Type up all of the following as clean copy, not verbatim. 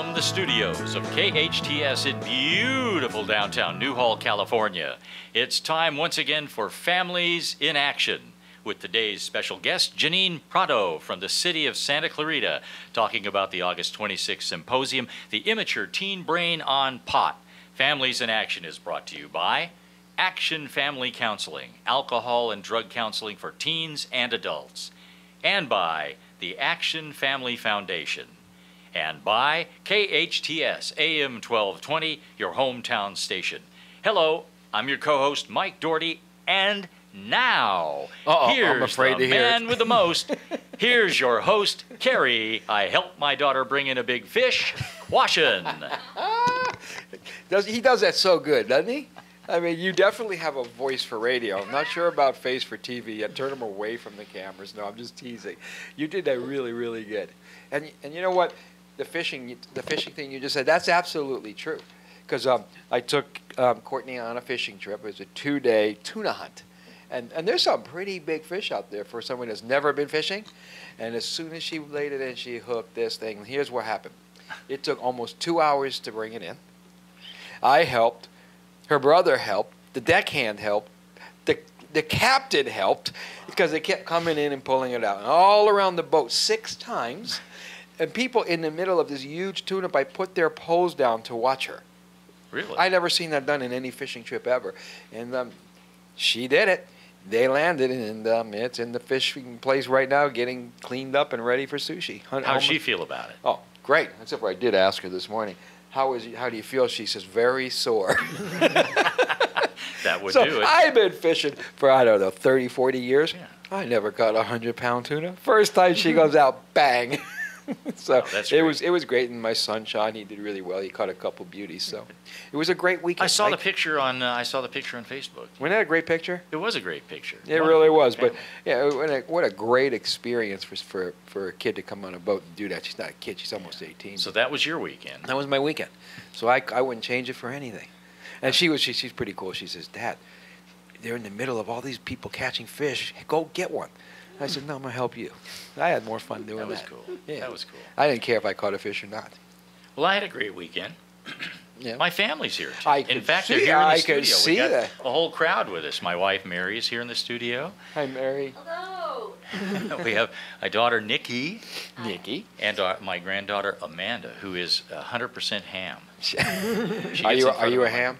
From the studios of KHTS in beautiful downtown Newhall, California, it's time once again for Families in Action with today's special guest, Janine Prado from the city of Santa Clarita, talking about the August 26th symposium, The Immature Teen Brain on Pot. Families in Action is brought to you by Action Family Counseling, alcohol and drug counseling for teens and adults, and by the Action Family Foundation, and by KHTS AM 1220, your hometown station. Hello, I'm your co-host Mike Doherty, and now, here's the man with the most. Here's your host, Cary. I helped my daughter bring in a big fish, Quashen. He does that so good, doesn't he? I mean, you definitely have a voice for radio. I'm not sure about face for TV yet. Turn them away from the cameras. No, I'm just teasing. You did that really, really good. And you know what? The fishing thing you just said, that's absolutely true. Because I took Courtney on a fishing trip. It was a 2-day tuna hunt. And there's some pretty big fish out there for someone that's never been fishing. And as soon as she laid it in, she hooked this thing. Here's what happened. It took almost 2 hours to bring it in. I helped. Her brother helped. The deckhand helped. The captain helped because they kept coming in and pulling it out. And all around the boat 6 times. And people in the middle of this huge tuna bite put their poles down to watch her. Really? I never seen that done in any fishing trip ever. And she did it. They landed, and it's in the fishing place right now getting cleaned up and ready for sushi. How does she feel about it? Oh, great. Except for I did ask her this morning, how do you feel? She says, very sore. That would do it. I've been fishing for, I don't know, 30, 40 years. Yeah. I never caught a 100-pound tuna. First time she goes out, bang. So it was great, and my son Sean, he did really well. He caught a couple beauties, so it was a great weekend. I saw the picture on Facebook. Wasn't that a great picture? It was a great picture. It really was. But yeah, what a great experience for a kid to come on a boat and do that. She's not a kid; she's almost 18. So that was your weekend. That was my weekend. So I wouldn't change it for anything. And she's pretty cool. She says, "Dad, they're in the middle of all these people catching fish. Go get one." I said, "No, I'm going to help you." I had more fun doing that. That was cool. Yeah. That was cool. I didn't care if I caught a fish or not. Well, I had a great weekend. Yeah. My family's here, too. In fact, they're here in the studio. We got a whole crowd with us. My wife, Mary, is here in the studio. Hi, Mary. Hello. We have my daughter, Nikki. Nikki. And my granddaughter, Amanda, who is 100% ham. Are you a ham?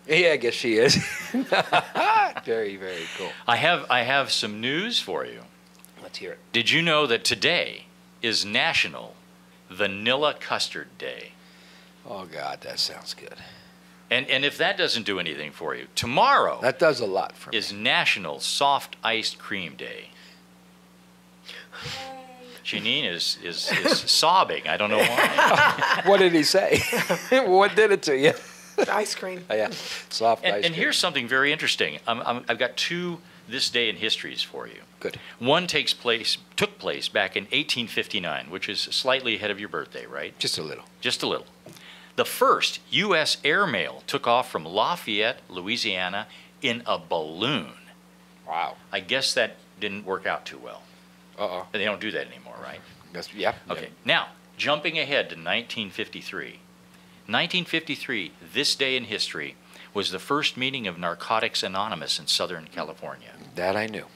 Yeah, I guess she is. Very, very cool. I have some news for you. Let's hear it. Did you know that today is National Vanilla Custard Day? Oh, God, that sounds good. And if that doesn't do anything for you, tomorrow that does a lot for me. Is National Soft Iced Cream Day. Janine is sobbing. I don't know why. What did he say? What did it to you? Ice cream. Oh, yeah, soft ice cream. And here's something very interesting. I've got 2 this day in histories for you. Good. One took place back in 1859, which is slightly ahead of your birthday, right? Just a little. Just a little. The first U.S. airmail took off from Lafayette, Louisiana, in a balloon. Wow. I guess that didn't work out too well. Uh-oh. They don't do that anymore, right? Yeah. Okay. Yeah. Now, jumping ahead to 1953. 1953, this day in history, was the first meeting of Narcotics Anonymous in Southern California. That I knew.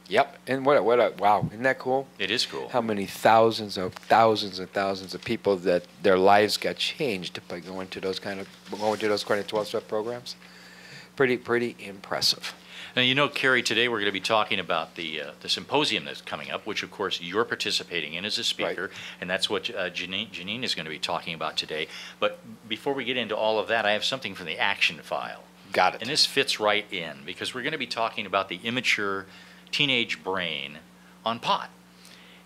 Yep. And what a wow, isn't that cool? It is cool. How many thousands and thousands of people that their lives got changed by going to those kind of 12-step programs. Pretty impressive. Now, you know, Cary, today we're going to be talking about the symposium that's coming up, which, of course, you're participating in as a speaker, right. And that's what Janine is going to be talking about today. But before we get into all of that, I have something from the action file. Got it. And this fits right in, because we're going to be talking about the immature teenage brain on pot.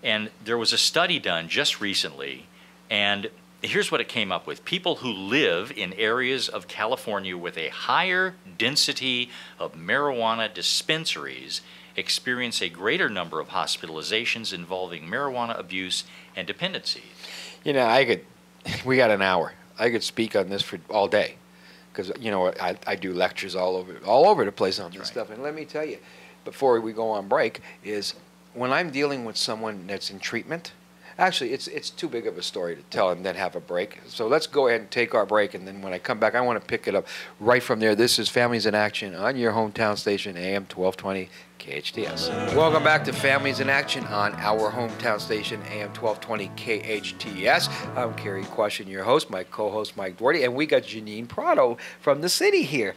And there was a study done just recently, and here's what it came up with. People who live in areas of California with a higher density of marijuana dispensaries experience a greater number of hospitalizations involving marijuana abuse and dependency. You know, we got an hour. I could speak on this for all day, because, you know, I do lectures all over the place on this stuff. And let me tell you, before we go on break, is when I'm dealing with someone that's in treatment, Actually, it's too big of a story to tell and then have a break. So let's go ahead and take our break, and then when I come back, I want to pick it up right from there. This is Families in Action on your hometown station, AM 1220 KHTS. Welcome back to Families in Action on our hometown station, AM 1220 KHTS. I'm Cary Quashen, your host, my co-host Mike Doherty, and we got Janine Prado from the city here.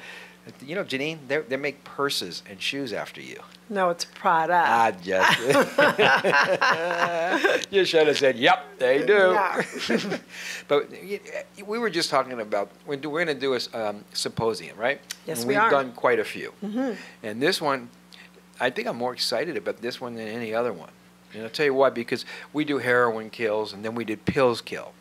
You know, Janine, they make purses and shoes after you. No, it's Prada. I just... You should have said, yep, they do. No. But we were just talking about, we're going to do a symposium, right? Yes, and we are. We've done quite a few. Mm-hmm. And this one, I think I'm more excited about this one than any other one. And I'll tell you why, because we do heroin kills, and then we did pills kill.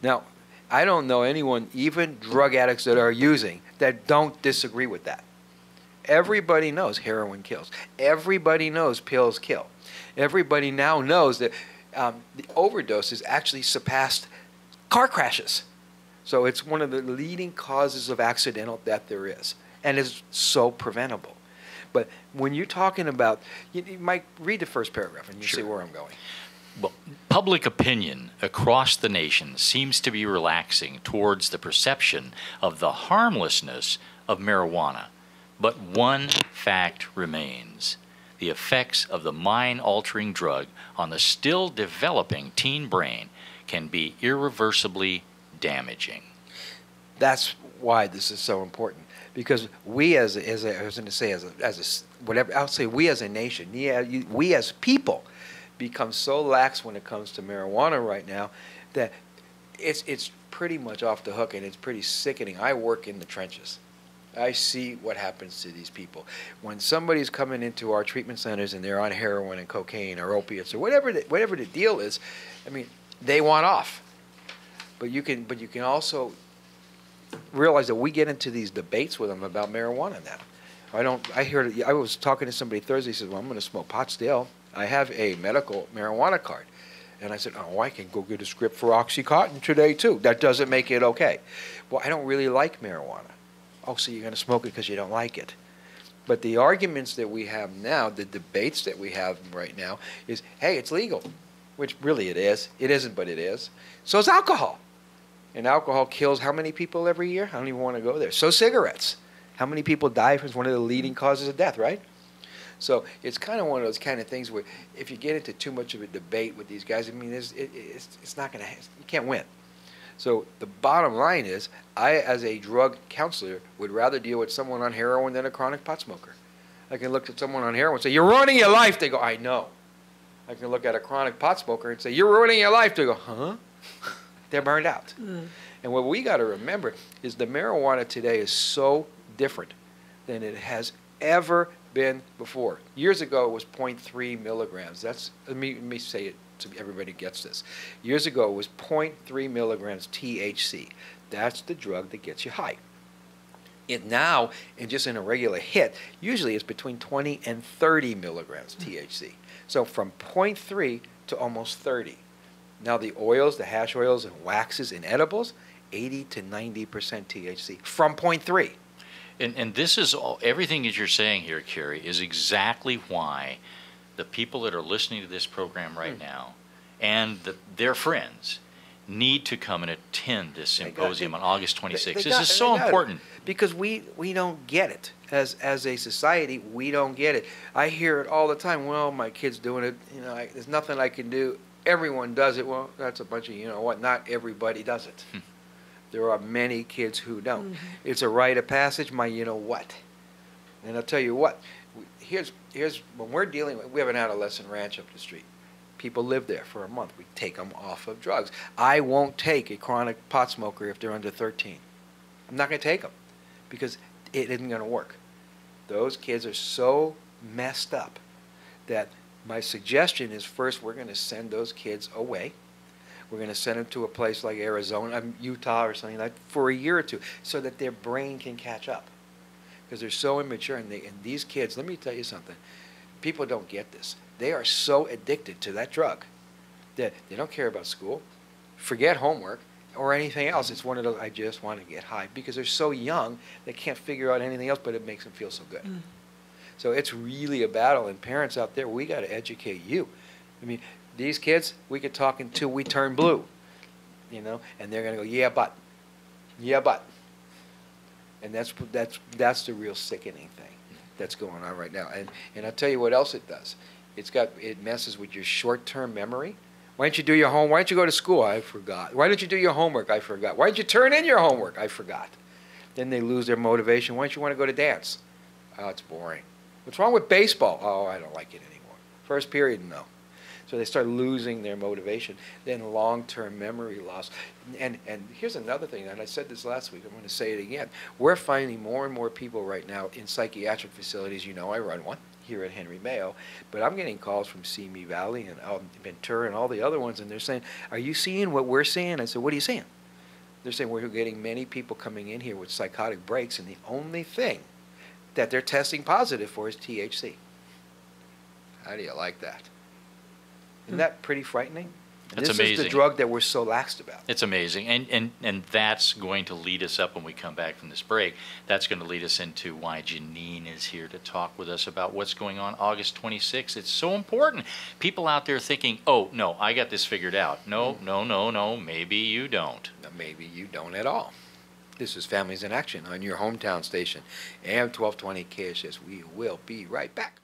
Now, I don't know anyone, even drug addicts that are using, that don't disagree with that. Everybody knows heroin kills. Everybody knows pills kill. Everybody now knows that the overdoses actually surpassed car crashes. So it's one of the leading causes of accidental death there is, and is so preventable. But when you're talking about, you might read the first paragraph and you see where I'm going. Well, public opinion across the nation seems to be relaxing towards the perception of the harmlessness of marijuana. But one fact remains: the effects of the mind-altering drug on the still developing teen brain can be irreversibly damaging. That's why this is so important, because we as a nation, we as people become so lax when it comes to marijuana right now that it's pretty much off the hook, and it's pretty sickening. I work in the trenches. I see what happens to these people. When somebody's coming into our treatment centers and they're on heroin and cocaine or opiates or whatever the deal is, I mean, they want off. But you can also realize that we get into these debates with them about marijuana now. I was talking to somebody Thursday. He said, "Well, I'm going to smoke pot still. I have a medical marijuana card." And I said, "Oh, I can go get a script for Oxycontin today too. That doesn't make it okay." Well, I don't really like marijuana. Oh, so you're going to smoke it because you don't like it. But the arguments that we have now, the debates that we have right now is, hey, it's legal, which really it is. It isn't, but it is. So is alcohol. And alcohol kills how many people every year? I don't even want to go there. So cigarettes. How many people die from one of the leading causes of death, right? So it's kind of one of those kind of things where if you get into too much of a debate with these guys, I mean, it's not going to, you can't win. So the bottom line is, I, as a drug counselor, would rather deal with someone on heroin than a chronic pot smoker. I can look at someone on heroin and say, "You're ruining your life." They go, "I know." I can look at a chronic pot smoker and say, "You're ruining your life." They go, "Huh?" They're burned out. Mm. And what we got to remember is the marijuana today is so different than it has ever been before. Years ago, it was 0.3 milligrams. That's, let me say it so everybody gets this. Years ago, it was 0.3 milligrams THC. That's the drug that gets you high. It now, and just in a regular hit, usually it's between 20 and 30 milligrams THC. So from 0.3 to almost 30. Now the oils, the hash oils and waxes and edibles, 80 to 90% THC from 0.3. And this is all, everything that you're saying here, Cary, is exactly why the people that are listening to this program right now and their friends need to come and attend this symposium on August 26th. This is so important. Because we don't get it. As a society, we don't get it. I hear it all the time. Well, my kid's doing it. You know, there's nothing I can do. Everyone does it. Well, that's a bunch of, you know what, not everybody does it. There are many kids who don't. Mm-hmm. It's a rite of passage, my you know what. And I'll tell you what, here's when we're dealing with, we have an adolescent ranch up the street. People live there for a month. We take them off of drugs. I won't take a chronic pot smoker if they're under 13. I'm not going to take them because it isn't going to work. Those kids are so messed up that my suggestion is first we're going to send those kids away. We're going to send them to a place like Arizona, Utah or something like that for a year or two so that their brain can catch up. Because they're so immature. And these kids, let me tell you something. People don't get this. They are so addicted to that drug that they don't care about school, forget homework, or anything else. It's one of those, I just want to get high. Because they're so young, they can't figure out anything else, but it makes them feel so good. So it's really a battle. And parents out there, we got to educate you. I mean, These kids, we could talk until we turn blue, you know, and they're going to go, yeah, but. Yeah, but. And that's the real sickening thing that's going on right now. And I'll tell you what else it does. It messes with your short-term memory. Why didn't you do your homework? Why didn't you go to school? I forgot. Why didn't you do your homework? I forgot. Why didn't you turn in your homework? I forgot. Then they lose their motivation. Why don't you want to go to dance? Oh, it's boring. What's wrong with baseball? Oh, I don't like it anymore. First period, no. So they start losing their motivation. Then long-term memory loss. And here's another thing, and I said this last week, I'm going to say it again. We're finding more and more people right now in psychiatric facilities. You know, I run one here at Henry Mayo, but I'm getting calls from Simi Valley and Ventura and all the other ones, and they're saying, are you seeing what we're seeing? I said, what are you seeing? They're saying we're getting many people coming in here with psychotic breaks, and the only thing that they're testing positive for is THC. How do you like that? Isn't that pretty frightening? That's this amazing. Is the drug that we're so laxed about. It's amazing. And that's going to lead us up when we come back from this break. That's going to lead us into why Janine is here to talk with us about what's going on August 26th. It's so important. People out there thinking, oh, no, I got this figured out. No, no, maybe you don't. No, maybe you don't at all. This is Families in Action on your hometown station, AM 1220 KHTS. We will be right back.